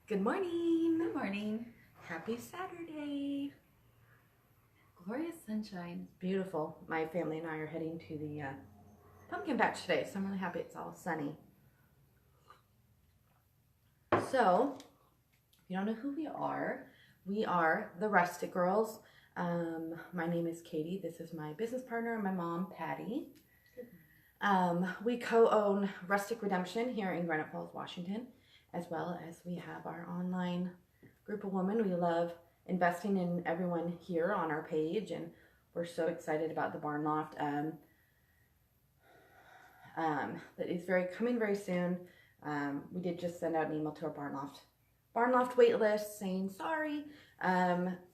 Good morning. Good morning. Happy Saturday. Glorious sunshine. Beautiful. My family and I are heading to the pumpkin patch today, so I'm really happy it's all sunny. So, if you don't know who we are the Rustic Girls. My name is Katie. This is my business partner and my mom, Patty. We co-own Rustic Redemption here in Granite Falls, Washington, as well as we have our online group of women. We love investing in everyone here on our page, and we're so excited about the barn loft that is coming very soon. We did just send out an email to our barn loft wait list saying sorry.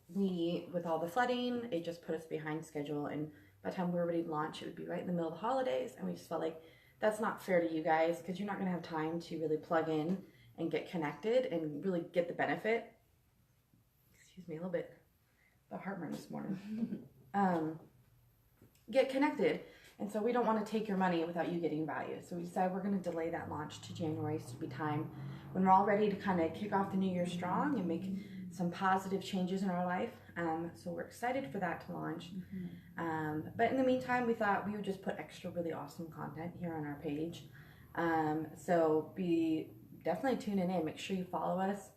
With all the flooding, it just put us behind schedule, and by the time we were ready to launch, it would be right in the middle of the holidays, and we just felt like that's not fair to you guys because you're not going to have time to really plug in and get connected and really get the benefit. Excuse me, a little bit of heartburn this morning. Get connected. And so we don't want to take your money without you getting value. So we decided we're going to delay that launch to January, so it'll be time when we're all ready to kind of kick off the new year strong and make some positive changes in our life. So we're excited for that to launch. But in the meantime, we thought we would just put extra really awesome content here on our page. So definitely tune in. Make sure you follow us.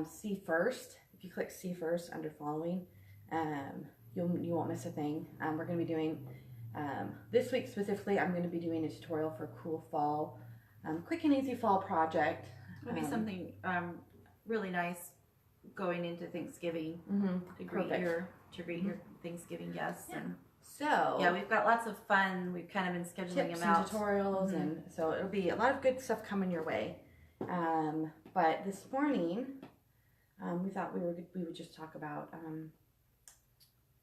See first. If you click see first under following, you won't miss a thing. We're going to be doing this week specifically. I'm going to be doing a tutorial for a cool fall, quick and easy fall project. It'll be something really nice going into Thanksgiving to greet your Thanksgiving guests. Yeah. And so yeah, we've got lots of fun. We've kind of been scheduling tips them out. and tutorials, and so it'll be a lot of good stuff coming your way. But this morning, we thought we would just talk about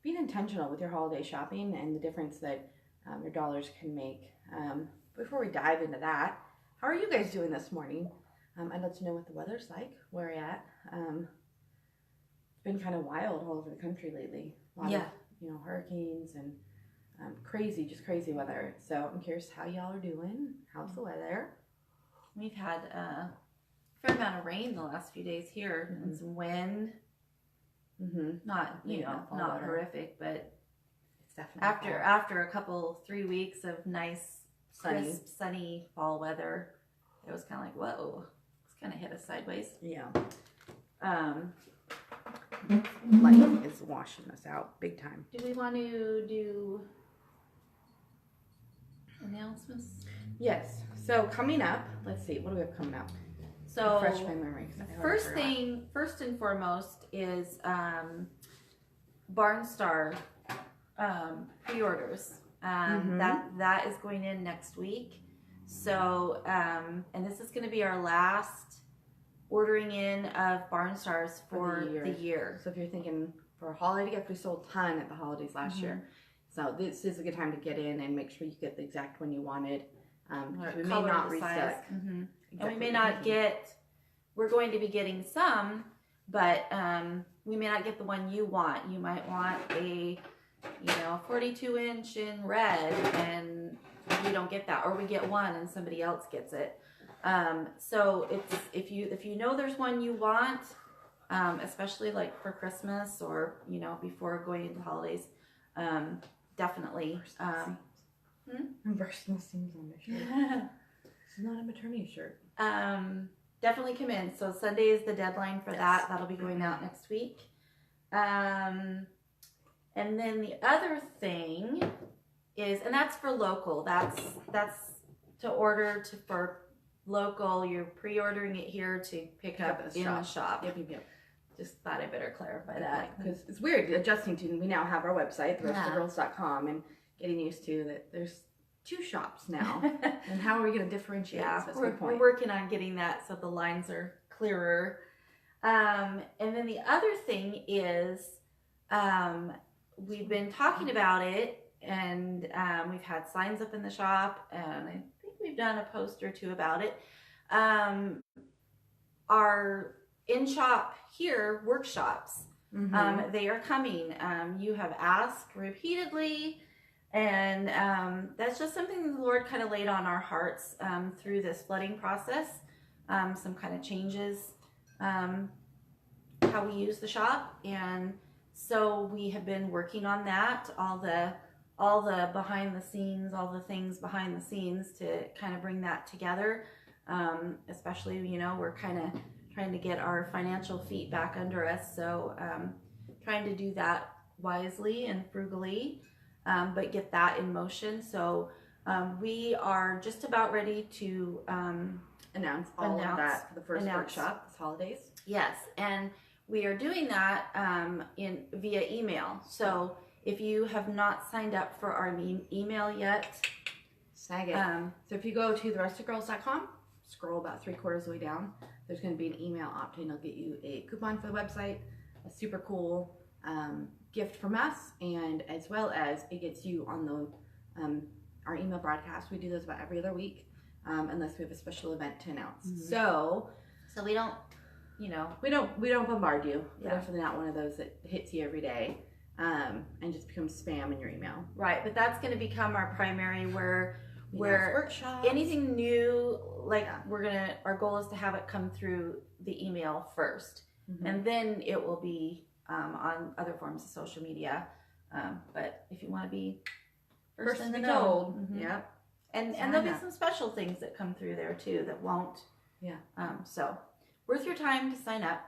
being intentional with your holiday shopping and the difference that your dollars can make. Before we dive into that, how are you guys doing this morning? I'd love to know what the weather's like, where you're at. It's been kind of wild all over the country lately. A lot of, hurricanes and crazy weather. So I'm curious how y'all are doing. How's the weather? We've had a fair amount of rain the last few days here and some wind. Not not horrific, but it's definitely after a couple 3 weeks of nice crisp sunny fall weather, it was kind of like, whoa, it's kind of hit us sideways. Yeah. Life is washing us out big time. Do we want to do announcements? Yes. So coming up, let's see, what do we have coming up? So refresh my memory. First and foremost is Barnstar pre-orders. That is going in next week. So and this is going to be our last ordering in of Barnstars for the year. So if you're thinking for a holiday gift, we sold a ton at the holidays last year. So this is a good time to get in and make sure you get the exact one you wanted. We may not restock. And we may not get, we're going to be getting some, but we may not get the one you want. You might want a 42-inch in red, and we don't get that, or we get one and somebody else gets it. So it's if you know there's one you want, especially like for Christmas or before going into the holidays, definitely. I'm bursting the seams on my shirt. This is not a maternity shirt. Definitely come in. So Sunday is the deadline for that. That'll be going out next week. And then the other thing is, and that's for local. That's to order for local. You're pre-ordering it here to pick up in the shop. Yep. Just thought I better clarify that because it's weird adjusting to. We now have our website, therusticgirls.com, and getting used to that. There's 2 shops now, and how are we going to differentiate? Yeah, we're working on getting that so the lines are clearer. And then the other thing is, we've been talking about it, and we've had signs up in the shop, and I think we've done a post or 2 about it. Our in-shop here workshops, they are coming. You have asked repeatedly. And that's just something the Lord kind of laid on our hearts through this flooding process. Some kind of changes how we use the shop, and so we have been working on that, all the behind the scenes, all the things behind the scenes to kind of bring that together. Especially, we're kind of trying to get our financial feet back under us, so trying to do that wisely and frugally, but get that in motion. So we are just about ready to announce all of that for the first workshop this holidays. Yes, and we are doing that via email. So if you have not signed up for our email yet, snag it. So if you go to therusticgirls.com, scroll about 3/4 of the way down, there's going to be an email option. It'll get you a coupon for the website, a super cool gift from us, and as well as it gets you on the our email broadcast. We do those about every other week, unless we have a special event to announce. Mm-hmm. So we don't, we don't bombard you. We're definitely not one of those that hits you every day and just becomes spam in your email. Right, but that's going to become our primary where workshops, anything new, like our goal is to have it come through the email first, and then it will be on other forms of social media. But if you want to be first in the know, and there'll be some special things that come through there too that won't. Yeah. So worth your time to sign up.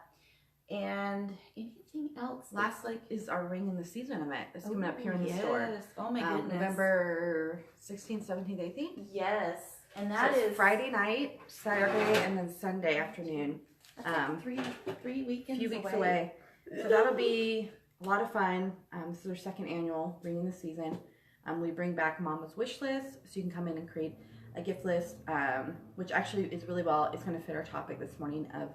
And anything else? Last is our Ring in the Season event. It's coming up here in the store. Oh my goodness. We're November 16th, 17th, 18th. Yes. And that is Friday night, Saturday, and then Sunday afternoon. Three weekends a few weeks away. So that'll be a lot of fun. This is our second annual Ring in the Season. We bring back Mama's Wish List, so you can come in and create a gift list, which actually is really well. It's going to fit our topic this morning of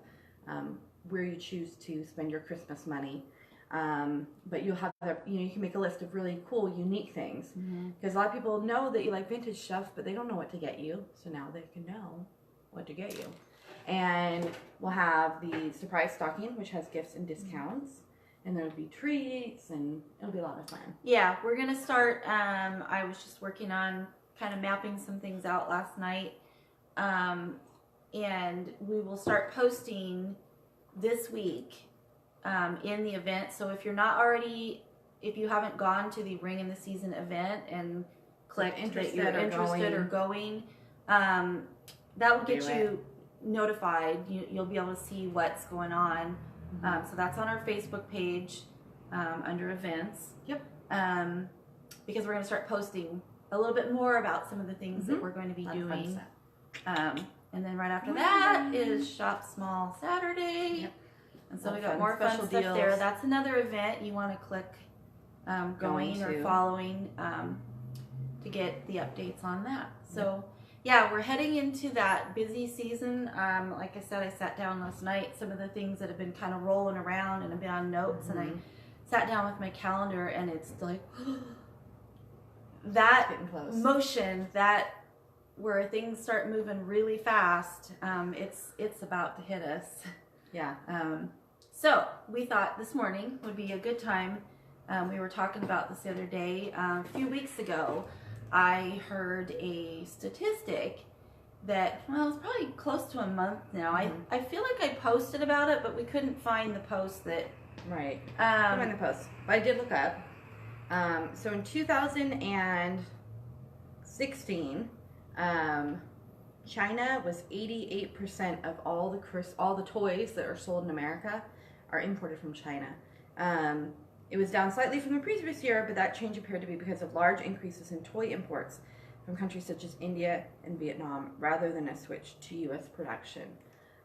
where you choose to spend your Christmas money. But you'll have, you can make a list of really cool, unique things. Because a lot of people know that you like vintage stuff, but they don't know what to get you. So now they can know what to get you. And we'll have the surprise stocking, which has gifts and discounts. And there'll be treats, and it'll be a lot of fun. Yeah, we're going to start, I was just working on kind of mapping some things out last night. And we will start posting this week in the event. So if you haven't gone to the Ring in the Season event and clicked that you're interested or going, that will get you notified. You'll be able to see what's going on. So that's on our Facebook page under events. Yep. Because we're going to start posting a little bit more about some of the things that we're going to be doing. And then right after that is Shop Small Saturday. Yep. And so we got more fun stuff there. That's another event you want to click going or following to get the updates on that. So yeah, we're heading into that busy season. Like I said, I sat down last night, some of the things that have been kind of rolling around and have been on notes, and I sat down with my calendar, and it's like that motion, that where things start moving really fast, it's about to hit us. Yeah. So we thought this morning would be a good time. We were talking about this the other day. A few weeks ago, I heard a statistic that, well, it's probably close to a month now. I feel like I posted about it, but we couldn't find the post that... Right. Couldn't find the post. But I did look up. So in 2016, China was 88% of all the toys that are sold in America are imported from China. It was down slightly from the previous year, but that change appeared to be because of large increases in toy imports from countries such as India and Vietnam, rather than a switch to U.S. production.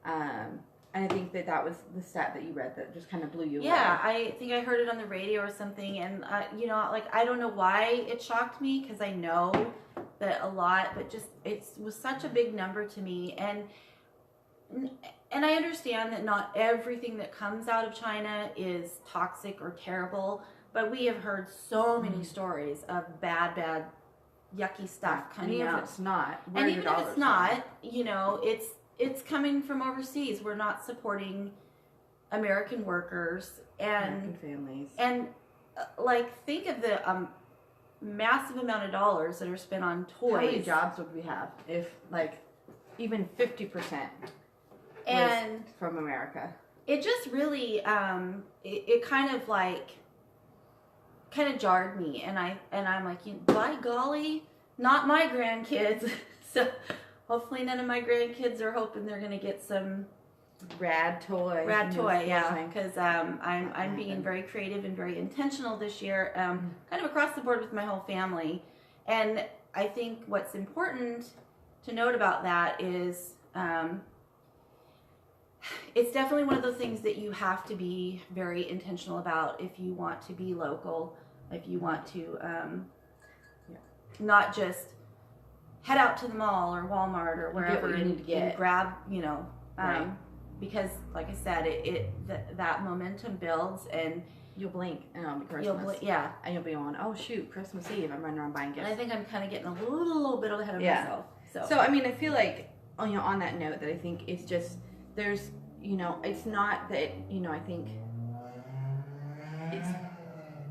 And I think that was the stat that you read that just kind of blew you away. Yeah, I think I heard it on the radio or something, and I don't know why it shocked me, because I know that a lot, but just it was such a big number to me, and I understand that not everything that comes out of China is toxic or terrible, but we have heard so many stories of bad, yucky stuff coming out. And even if it's not, and even if it's not, it's coming from overseas. We're not supporting American workers and American families. And think of the massive amount of dollars that are spent on toys. How many jobs would we have if even 50% and from America. It just really, it kind of jarred me, and I'm like, by golly, not my grandkids. So hopefully none of my grandkids are hoping they're gonna get some rad toy, yeah, because I'm being very creative and very intentional this year, kind of across the board with my whole family. And I think what's important to note about that is it's definitely one of those things that you have to be very intentional about if you want to be local, if you want to not just head out to the mall or Walmart or wherever and grab, right. Because like I said, that momentum builds, and you'll blink and it'll be Christmas. And you'll be on, oh shoot, Christmas Eve, I'm running around buying gifts. And I think I'm kind of getting a little bit ahead of myself. So I mean, I feel like, on that note, that I think it's just, there's, it's not that, I think it's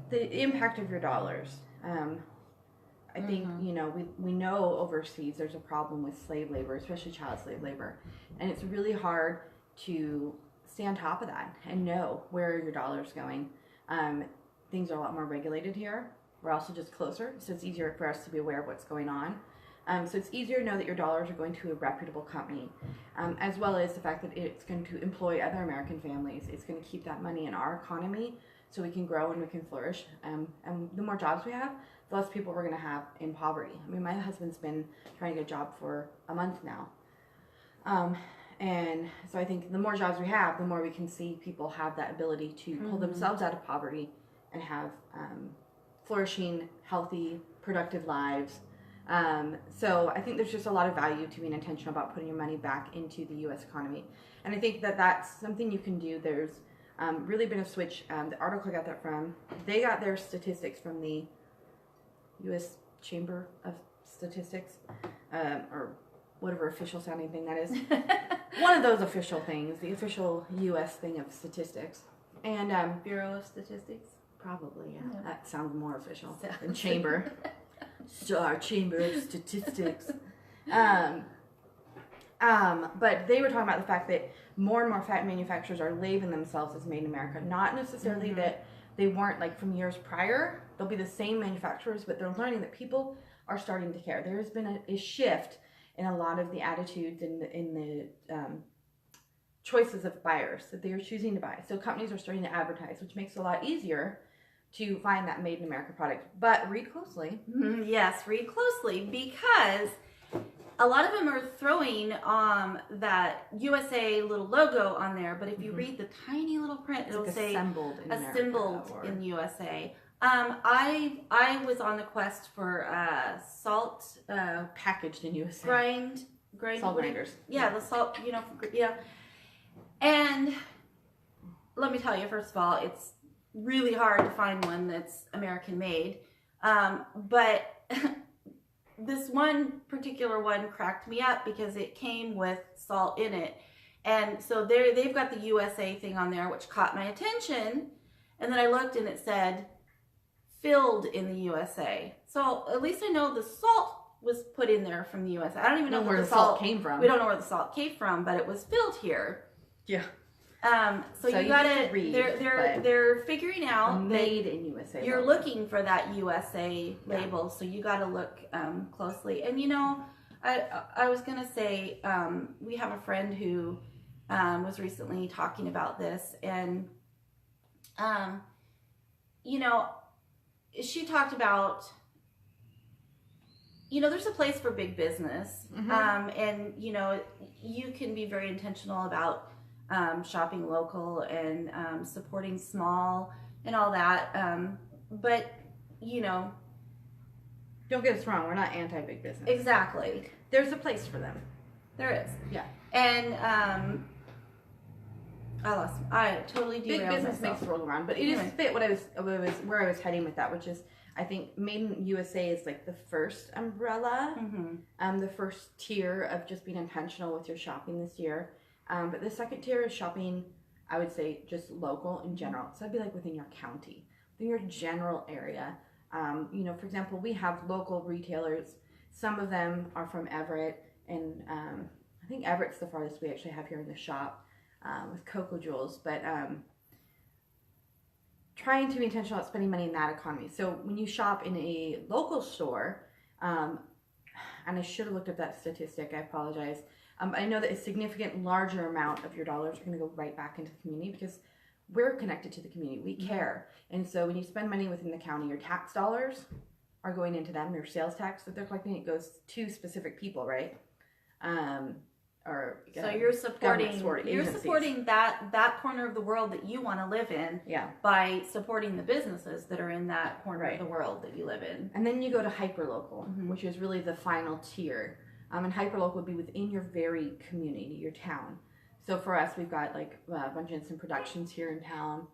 the impact of your dollars. I think, we know overseas there's a problem with slave labor, especially child slave labor. And it's really hard to stay on top of that and know where your dollar's going. Things are a lot more regulated here. We're also just closer, so it's easier for us to be aware of what's going on. So it's easier to know that your dollars are going to a reputable company, as well as the fact that it's going to employ other American families. It's going to keep that money in our economy so we can grow and we can flourish. And the more jobs we have, the less people we're going to have in poverty. I mean, my husband's been trying to get a job for a month now. And so I think the more jobs we have, the more we can see people have that ability to pull themselves out of poverty and have flourishing, healthy, productive lives. So I think there's just a lot of value to being intentional about putting your money back into the U.S. economy. And I think that that's something you can do. There's really been a switch. The article I got that from, they got their statistics from the U.S. Chamber of Statistics, or whatever official sounding thing that is. One of those official things, the official U.S. thing of statistics. And Bureau of Statistics? Probably, yeah. That sounds more official than chamber. So our Chamber of Statistics. But they were talking about the fact that more and more fat manufacturers are labeling themselves as made in America. Not necessarily that they weren't like from years prior. They'll be the same manufacturers, but they're learning that people are starting to care. There has been a shift in a lot of the attitudes in the choices of buyers that they are choosing to buy. So companies are starting to advertise, which makes it a lot easier to find that made in America product. But read closely. Yes, read closely, because a lot of them are throwing that USA little logo on there, but if you read the tiny little print, it'll say assembled in USA. I was on the quest for salt packaged in USA. Grind salt grinders. Yeah, the salt, And let me tell you, first of all, it's really hard to find one that's American made. But this one particular one cracked me up because it came with salt in it. And so they've got the USA thing on there, which caught my attention. And then I looked and it said, filled in the USA. So at least I know the salt was put in there from the USA. I don't even know where the salt came from. We don't know where the salt came from, but it was filled here. Yeah. So you gotta read. They're figuring out made in USA. You're looking for that USA label, so you gotta look closely. And I was gonna say we have a friend who was recently talking about this, and she talked about, there's a place for big business, and you can be very intentional about shopping local and supporting small and all that, but don't get us wrong, we're not anti-big business. Exactly. There's a place for them. There is. Yeah. And I totally derailed big business myself. makes the world go round, but it is fit where I was heading with that, which is, I think Made in USA is like the first umbrella, the first tier of just being intentional with your shopping this year. But the second tier is shopping, I would say, just local in general. So that'd be like within your county, within your general area. For example, we have local retailers. Some of them are from Everett, and I think Everett's the farthest we actually have here in the shop with Cocoa Jewels, but trying to be intentional about spending money in that economy. So when you shop in a local store, and I should have looked up that statistic, I apologize. I know that a significant larger amount of your dollars are going to go right back into the community because we're connected to the community. We care. And so when you spend money within the county, your tax dollars are going into them. Your sales tax that they're collecting, it goes to specific people, right? So you're supporting that corner of the world that you want to live in, by supporting the businesses that are in that corner of the world that you live in. And then you go to hyperlocal, which is really the final tier. And hyperlocal would be within your very community, your town. So for us, we've got like a bunch of instant productions here in town.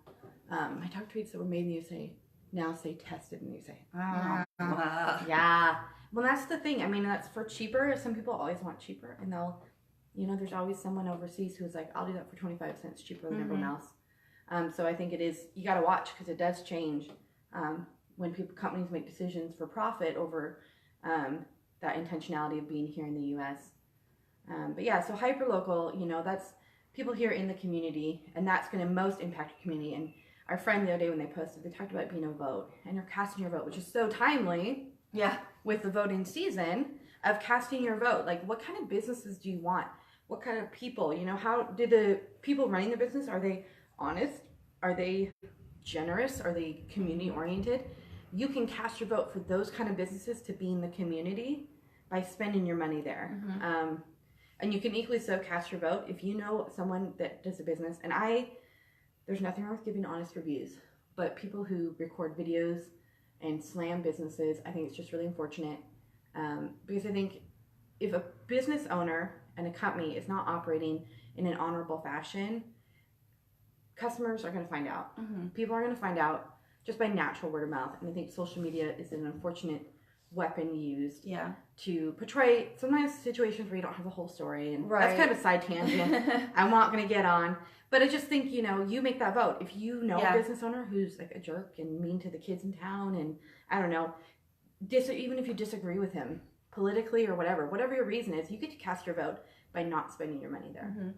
I talk tweets that were made and you say, now say tested, and you say, yeah. Well, that's the thing. I mean, that's for cheaper. Some people always want cheaper, and they'll, there's always someone overseas who's like, I'll do that for 25 cents cheaper than everyone else. So I think it is, you got to watch because it does change when companies make decisions for profit over that intentionality of being here in the U.S. But yeah, so hyperlocal, that's people here in the community, and that's going to most impact your community. And our friend the other day when they posted, they talked about being a vote, and you're casting your vote, which is so timely. Yeah. With the voting season of casting your vote. Like, what kind of businesses do you want? What kind of people? How do the people running the business, are they honest? Are they generous? Are they community oriented? You can cast your vote for those kind of businesses to be in the community by spending your money there. And you can equally so cast your vote if you know someone that does a business. And there's nothing wrong with giving honest reviews, but people who record videos and slam businesses, I think it's just really unfortunate. Because I think if a business owner and a company is not operating in an honorable fashion, customers are going to find out. People are going to find out just by natural word of mouth. And I think social media is an unfortunate weapon used to portray sometimes situations where you don't have the whole story. And that's kind of a side tangent I'm not going to get on. But I just think, you make that vote. If you know a business owner who's like a jerk and mean to the kids in town, and I don't know, even if you disagree with him politically or whatever your reason is, you get to cast your vote by not spending your money there.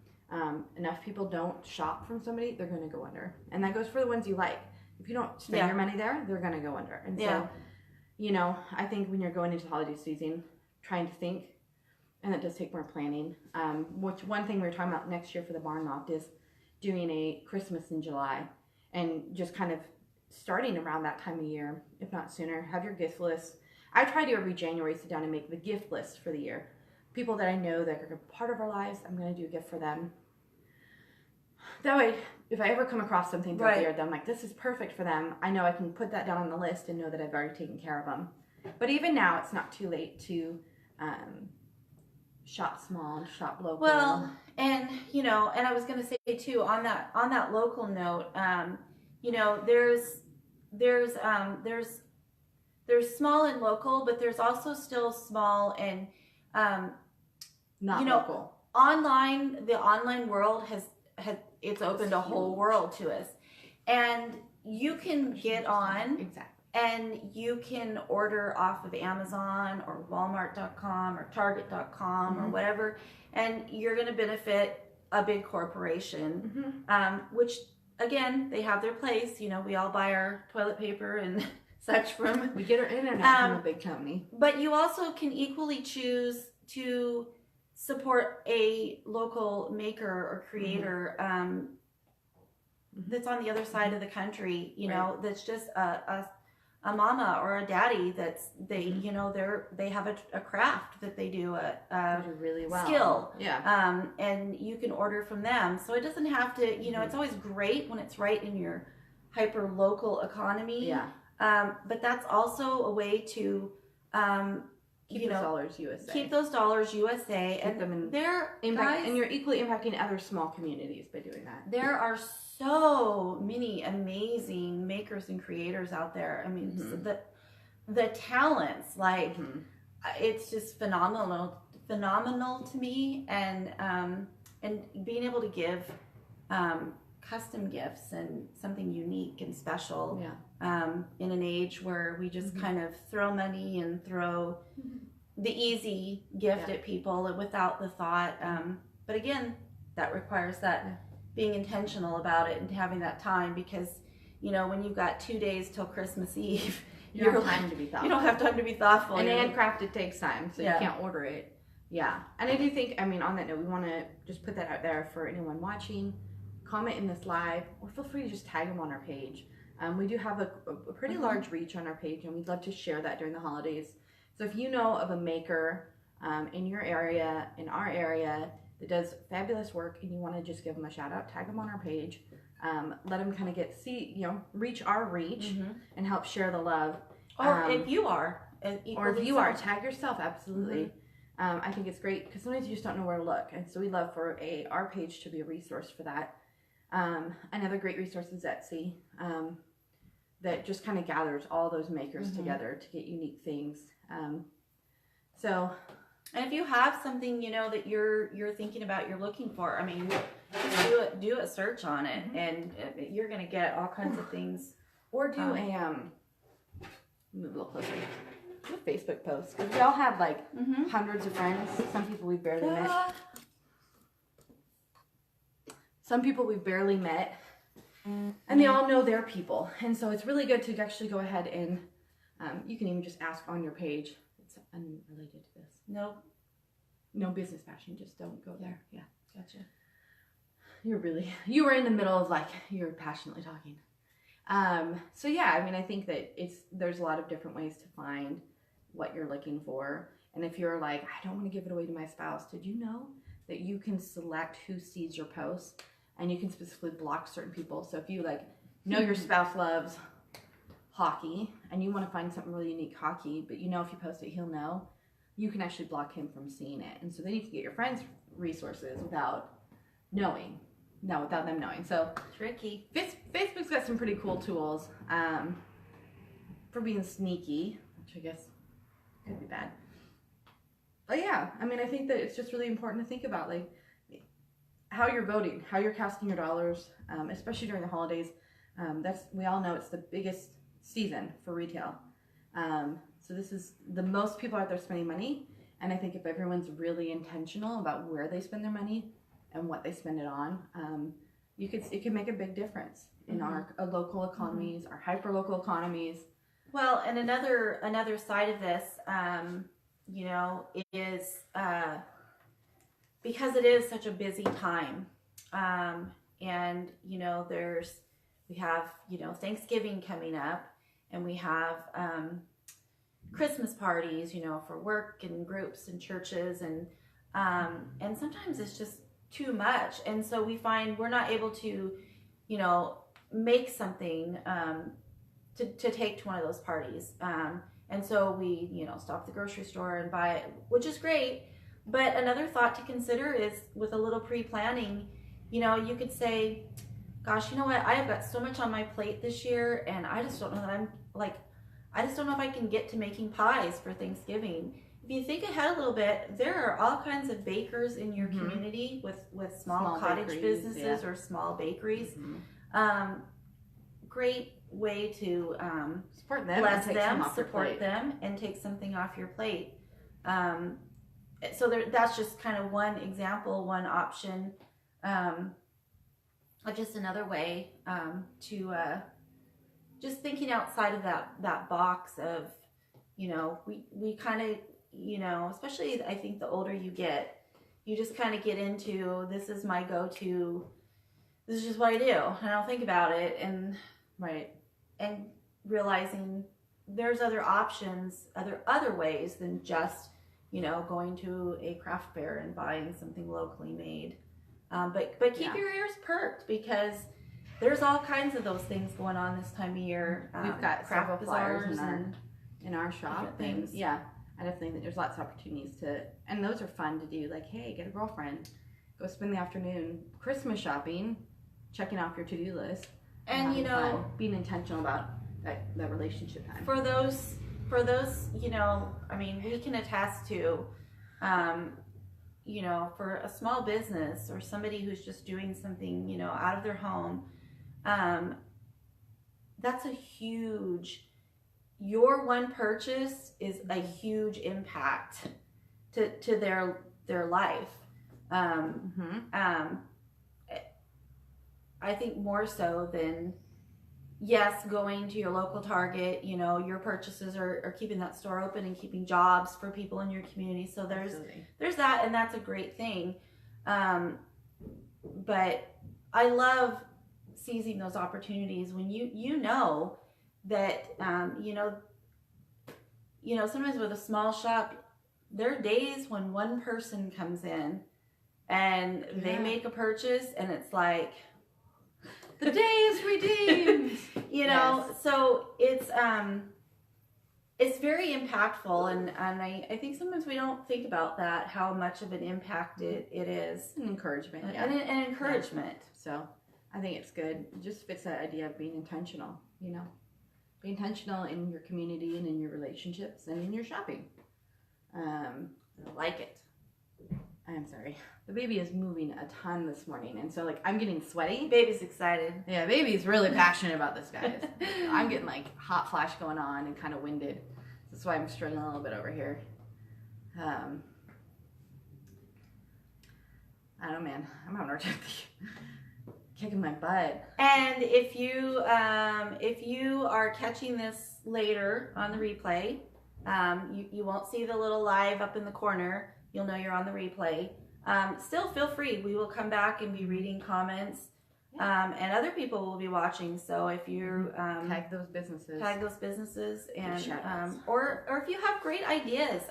Enough people don't shop from somebody, they're going to go under. And that goes for the ones you like. If you don't spend your money there, they're going to go under. And so, I think when you're going into the holiday season, trying to think, and that does take more planning. Which one thing we were talking about next year for the barn loft is doing a Christmas in July, and just kind of starting around that time of year, if not sooner. Have your gift list. I try to every January sit down and make the gift list for the year. People that I know that are part of our lives, I'm going to do a gift for them. That way, if I ever come across something throughout the year that I'm like, this is perfect for them, I know I can put that down on the list and know that I've already taken care of them. But even now, it's not too late to shop small and shop local. Well, and and I was going to say too, on that local note, there's small and local, but there's also still small and not local. The online world has it's opened a whole world to us, and you can get on and you can order off of Amazon or Walmart.com or Target.com or whatever, and you're going to benefit a big corporation, which again, they have their place. We all buy our toilet paper and such from. We get our internet from a big company. But you also can equally choose to support a local maker or creator that's on the other side of the country. That's just a mama or a daddy they have a craft that they do a really well skill, and you can order from them. So it doesn't have to, it's always great when it's right in your hyper local economy. But that's also a way to keep those dollars USA. Keep those dollars USA, keep them in guys, and you're equally impacting other small communities by doing that. There are so many amazing makers and creators out there. I mean, the talents, like it's just phenomenal to me, and being able to give custom gifts and something unique and special in an age where we just kind of throw money and throw the easy gift at people without the thought. But again, that requires that being intentional about it and having that time, because when you've got 2 days till Christmas Eve, you don't have time to be thoughtful. You don't have time to be thoughtful. And handcrafted takes time, so you can't order it. Yeah, and I do think, on that note, we want to just put that out there for anyone watching. Comment in this live, or feel free to just tag them on our page. We do have a pretty large reach on our page, and we'd love to share that during the holidays. So if you know of a maker in your area, in our area, that does fabulous work, and you want to just give them a shout out, tag them on our page. Let them kind of reach our reach and help share the love. Or if you are, tag yourself, absolutely. I think it's great because sometimes you just don't know where to look, and so we love for our page to be a resource for that. Another great resource is Etsy, that just kind of gathers all those makers together to get unique things. And if you have something that you're thinking about, you're looking for, just do a search on it, and you're gonna get all kinds of things. Or do move a little closer. Do a Facebook post, because we all have hundreds of friends. Some people we've barely met. Some people we've barely met, and they all know their people. And so it's really good to actually go ahead and you can even just ask on your page. It's unrelated to this. No business passion. Just don't go there. Yeah, gotcha. You were in the middle of you're passionately talking. So yeah, I think that there's a lot of different ways to find what you're looking for. And if you're I don't want to give it away to my spouse, did you know that you can select who sees your posts, and you can specifically block certain people? So if you know your spouse loves hockey and you want to find something really unique hockey, but if you post it, he'll know, you can actually block him from seeing it. And so then you can get your friends resources without them knowing. So tricky. Facebook's got some pretty cool tools for being sneaky, which I guess could be bad. But yeah, I think that it's just really important to think about how you're voting, how you're casting your dollars, especially during the holidays. We all know it's the biggest season for retail. So this is the most people out there spending money, and I think if everyone's really intentional about where they spend their money and what they spend it on, it could make a big difference in our local economies, our hyper-local economies. Well, and another side of this, is because it is such a busy time, and we have Thanksgiving coming up, and we have Christmas parties, for work and groups and churches, and sometimes it's just too much, and so we find we're not able to, make something to take to one of those parties, and so we stop at the grocery store and buy it, which is great. But another thought to consider is, with a little pre-planning, you could say, gosh, you know what, I have got so much on my plate this year, and I just don't know that I just don't know if I can get to making pies for Thanksgiving. If you think ahead a little bit, there are all kinds of bakers in your community with small cottage businesses or small bakeries. Great way to support them, bless them, support them, and take something off your plate. So that's just kind of one example, one option, just another way to just thinking outside of that box of, we kind of, especially I think the older you get, you just kind of get into, this is my go-to, this is just what I do, and I don't think about it, and realizing there's other options, other ways than just, going to a craft fair and buying something locally made. But keep your ears perked, because there's all kinds of those things going on this time of year. We've got craft bazaars in our shop. Things. Yeah, I definitely think there's lots of opportunities and those are fun to do. Hey, get a girlfriend, go spend the afternoon Christmas shopping, checking off your to-do list. And being intentional about that relationship time. For those, we can attest to, for a small business or somebody who's just doing something, out of their home, that's a huge your one purchase is a huge impact to their life. I think more so than, yes, going to your local Target, you know, your purchases are keeping that store open and keeping jobs for people in your community. So there's that, and that's a great thing. But I love seizing those opportunities when you know that sometimes with a small shop, there are days when one person comes in and they make a purchase and it's like, the day is redeemed. So it's very impactful, and I think sometimes we don't think about that, how much of an impact it is. An encouragement, an encouragement. Yeah. So I think it's good. It just fits that idea of being intentional, be intentional in your community and in your relationships and in your shopping. I like it. I'm sorry. The baby is moving a ton this morning, and so I'm getting sweaty. Baby's excited. Yeah, baby's really passionate about this, guys. I'm getting hot flash going on and kind of winded. That's why I'm struggling a little bit over here. I don't know, man. I'm having a hard time kicking my butt. And if you are catching this later on the replay, you won't see the little live up in the corner. You'll know you're on the replay. Still feel free. We will come back and be reading comments, and other people will be watching. So if you tag those businesses, and or if you have great ideas,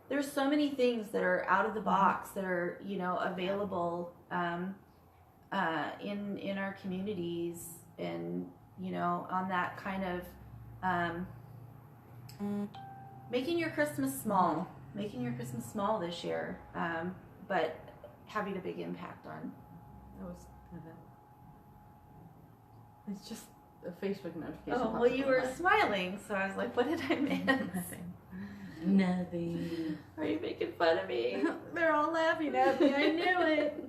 there's so many things that are out of the box that are available in our communities, and on that kind of making your Christmas small. Making your Christmas small this year, but having a big impact on. It's just a Facebook notification. Oh, well, you were smiling, so I was like, what did I miss? Nothing. Are you making fun of me? They're all laughing at me. I knew it.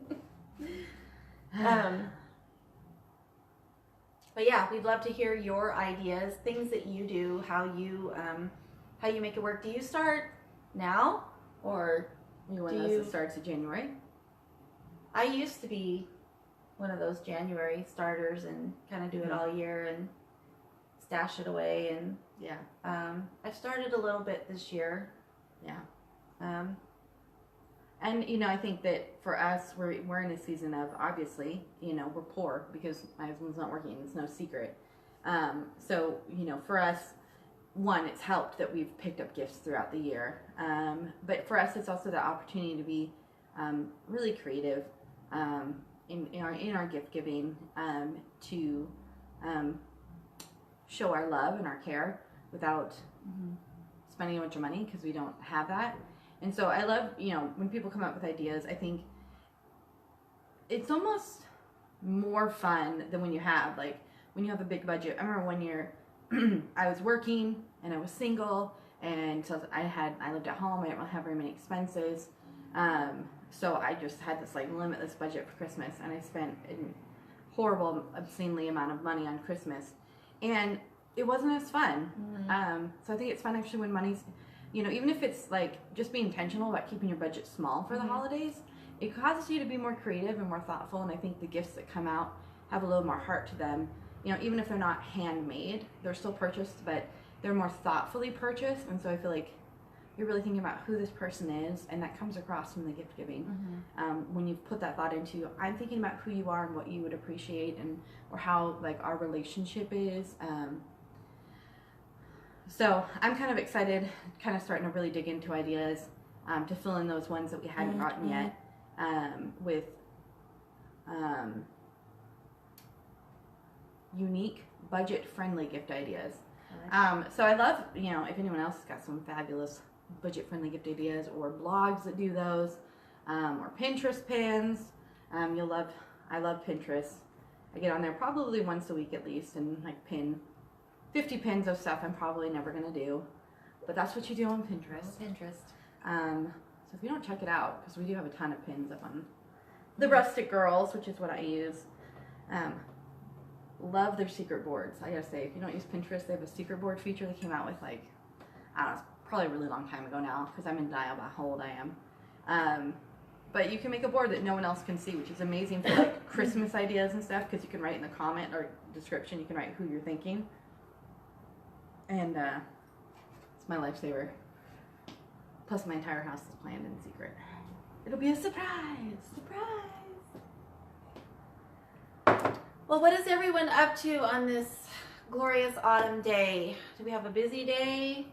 But yeah, we'd love to hear your ideas, things that you do, how you make it work. Do you start now, or when this starts in January? I used to be one of those January starters and kind of do it all year and stash it away, and I've started a little bit this year. And I think that for us, we're in a season of, obviously, we're poor because my husband's not working. It's no secret. So for us, one, it's helped that we've picked up gifts throughout the year. But for us, it's also the opportunity to be really creative in our gift giving, to show our love and our care without spending a bunch of money, because we don't have that. And so I love, when people come up with ideas, I think it's almost more fun than when you have a big budget. I remember one year, I was working and I was single, and so I lived at home. I didn't really have very many expenses, so I just had this limitless budget for Christmas, and I spent a horrible, obscenely amount of money on Christmas, and it wasn't as fun. So I think it's fun actually when money's, even if it's just be intentional about keeping your budget small for the holidays. It causes you to be more creative and more thoughtful, and I think the gifts that come out have a little more heart to them. Even if they're not handmade, they're still purchased, but they're more thoughtfully purchased. And so I feel like you're really thinking about who this person is, and that comes across in the gift giving. When you put that thought into, I'm thinking about who you are and what you would appreciate, or how our relationship is. So I'm kind of excited, kind of starting to really dig into ideas to fill in those ones that we hadn't gotten yet, with unique, budget-friendly gift ideas. So I love, if anyone else has got some fabulous budget-friendly gift ideas, or blogs that do those, or Pinterest pins. I love Pinterest. I get on there probably once a week at least, and pin 50 pins of stuff I'm probably never gonna do, but that's what you do on Pinterest. So if you don't check it out, because we do have a ton of pins up on the Rustic Girls, which is what I use. love their secret boards. I gotta say, if you don't use Pinterest, they have a secret board feature that came out with like, I don't know, it's probably a really long time ago now because I'm in denial about how old I am. But you can make a board that no one else can see, which is amazing for like Christmas ideas and stuff, because you can write in the comment or description, you can write who you're thinking. And it's my lifesaver. Plus my entire house is planned in secret. It'll be a surprise! Surprise! Well, what is everyone up to on this glorious autumn day? Do we have a busy day?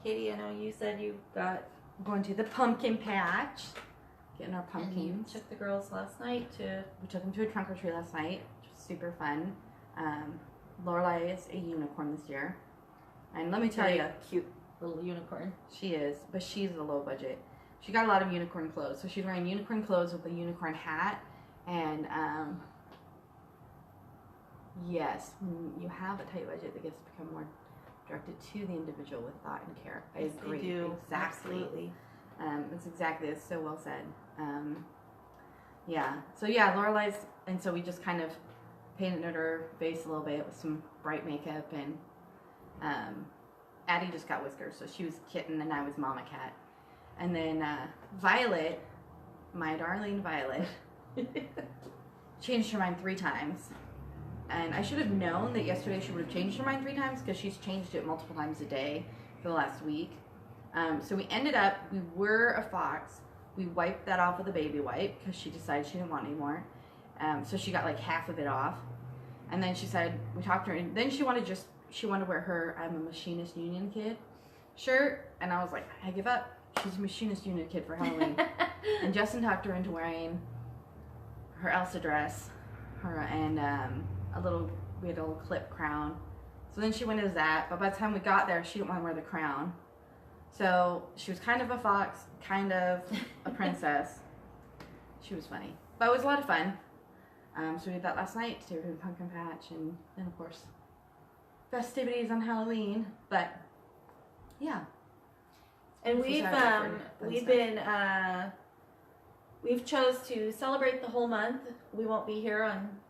Katie, I know you said you got... Going to the pumpkin patch. Getting our pumpkins. And took the girls last night to... We took them to a trunk or treat last night, which was super fun. Lorelai is a unicorn this year. And let me tell you, cute little unicorn. She is, but she's a low budget. She got a lot of unicorn clothes. So she's wearing unicorn clothes with a unicorn hat. And yes, when you have a tight budget, that gets to become more directed to the individual with thought and care. I Yes, agree. they do. Exactly. Absolutely. It's so well said. Yeah. So yeah, Lorelai's, and so we just kind of painted her face a little bit with some bright makeup, and Addie just got whiskers, so she was kitten and I was mama cat. And then Violet, my darling Violet, changed her mind 3 times. And I should have known that yesterday she would have changed her mind 3 times, because she's changed it multiple times a day for the last week. So we ended up, we were a fox. We wiped that off with a baby wipe because she decided she didn't want any more. So she got like half of it off. And then she said, we talked to her, and then she wanted to wear her I'm a Machinist Union Kid shirt. And I was like, I give up. She's a Machinist Union Kid for Halloween. And Justin talked her into wearing her Elsa dress, and we had a little clip crown. So then she went as that, but by the time we got there, she didn't want to wear the crown. So she was kind of a fox, kind of a princess. She was funny, but it was a lot of fun. So we did that last night. Today we're doing pumpkin patch, and then of course festivities on Halloween. But yeah, and we've chose to celebrate the whole month. We won't be here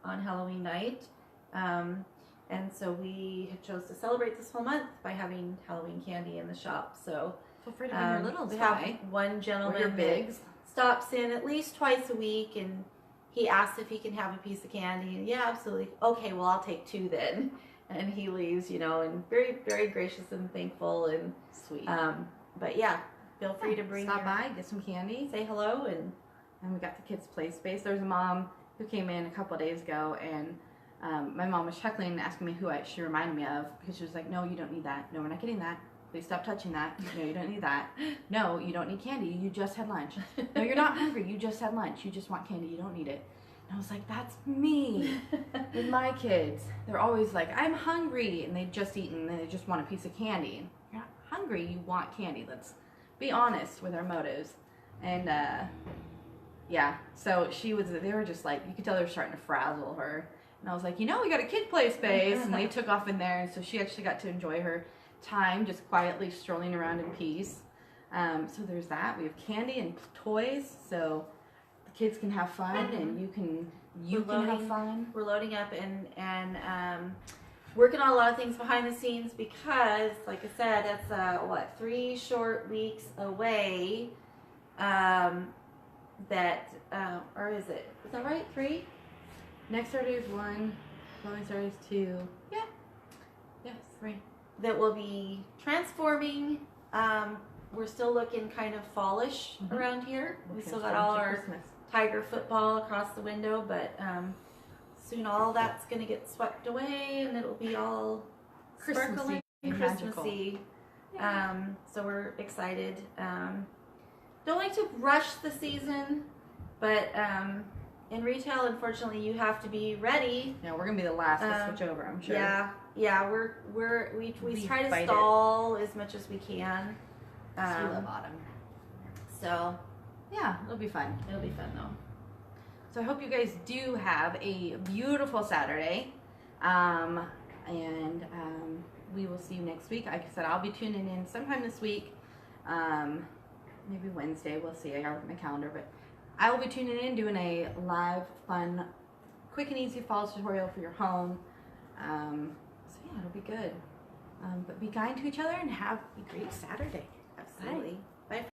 on Halloween night. And so we chose to celebrate this whole month by having Halloween candy in the shop. So feel free to bring your littles. We have one gentleman or your bigs that stops in at least twice a week, and he asks if he can have a piece of candy. And yeah, absolutely. Okay, well, I'll take 2 then. And he leaves, and very, very gracious and thankful and sweet. But yeah, feel free to bring stop by, get some candy, say hello, and we got the kids' play space. There was a mom who came in a couple of days ago, and my mom was chuckling and asking me who she reminded me of, because she was like, no, you don't need that. No, we're not getting that. Please stop touching that. No, you don't need that. No, you don't need candy. You just had lunch. No, you're not hungry. You just had lunch. You just want candy. You don't need it. And I was like, that's me with my kids. They're always like, I'm hungry. And they've just eaten and they just want a piece of candy. You're not hungry. You want candy. Let's be honest with our motives. And yeah, so they were just like, you could tell they were starting to frazzle her. And I was like, we got a kid play space. And they took off in there. And so she actually got to enjoy her time just quietly strolling around in peace. So there's that. We have candy and toys, so the kids can have fun, and you can have fun. We're loading up and working on a lot of things behind the scenes, because, like I said, that's 3 short weeks away. Or is that right? 3? Next Saturday is 1. Following Saturday is 2. Yeah. Yes, 3. That will be transforming. We're still looking kind of fallish around here. We still got all our Christmas. Tiger football across the window, but soon all that's going to get swept away, and it'll be all sparkling and Christmassy. Yeah. So we're excited. Don't like to rush the season, but in retail, unfortunately, you have to be ready. Yeah, we're gonna be the last to switch over, I'm sure. Yeah. We try to stall as much as we can. We love autumn. So yeah, it'll be fun. It'll be fun though. So I hope you guys do have a beautiful Saturday, and we will see you next week. Like I said, I'll be tuning in sometime this week, maybe Wednesday. We'll see. I gotta look at my calendar, but I will be tuning in, doing a live, fun, quick quick and easy fall tutorial for your home. So yeah, it'll be good. But be kind to each other and have a great Saturday. Absolutely. Bye.